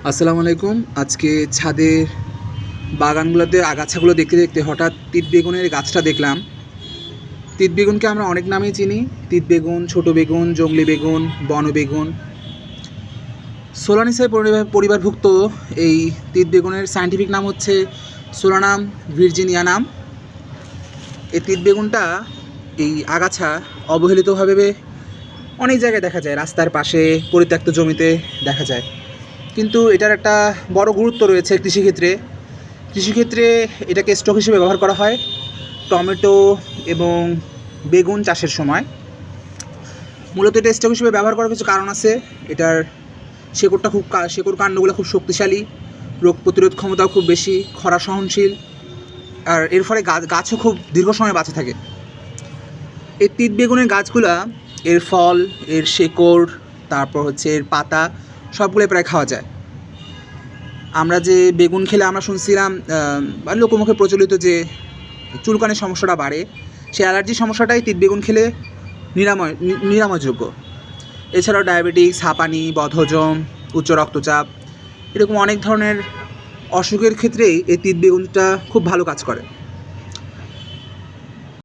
আসসালামু আলাইকুম। আজকে ছাদের বাগানগুলোতে আগাছাগুলো দেখতে দেখতে হঠাৎ তিত বেগুনের গাছটা দেখলাম। তিত বেগুনকে আমরা অনেক নামেই চিনি। তিত বেগুন, ছোট বেগুন, জংলি বেগুন, বন বেগুন। সোলানিসাই পরিবারভুক্ত এই তিত বেগুনের সায়েন্টিফিক নাম হচ্ছে সোলানাম ভার্জিনিয়ানাম। এই তিত বেগুনটা এই আগাছা অবহেলিতভাবে অনেক জায়গায় দেখা যায়, রাস্তার পাশে, পরিত্যক্ত জমিতে দেখা যায়। কিন্তু এটার একটা বড় গুরুত্ব রয়েছে কৃষিক্ষেত্রে এটাকে স্টক হিসেবে ব্যবহার করা হয় টমেটো এবং বেগুন চাষের সময়। মূলত এটা স্টক হিসেবে ব্যবহার করার কিছু কারণ আছে। এটার শেকড় কাণ্ডগুলো খুব শক্তিশালী, রোগ প্রতিরোধ ক্ষমতাও খুব বেশি, খরা সহনশীল, আর এর ফলে গাছও খুব দীর্ঘ সময় বাঁচে থাকে। এই তিত বেগুনের গাছগুলা, এর ফল, এর শেকড়, তারপর হচ্ছে এর পাতা, সবগুলোই প্রায় খাওয়া যায়। আমরা যে বেগুন খেলে আমরা শুনছিলাম বা লোকমুখে প্রচলিত যে চুলকানির সমস্যাটা বাড়ে, সেই অ্যালার্জির সমস্যাটাই তিত বেগুন খেলে নিরাময়যোগ্য। এছাড়াও ডায়াবেটিস, হাঁপানি, বদহজম, উচ্চ রক্তচাপ, এরকম অনেক ধরনের অসুখের ক্ষেত্রেই এই তিত বেগুনটা খুব ভালো কাজ করে।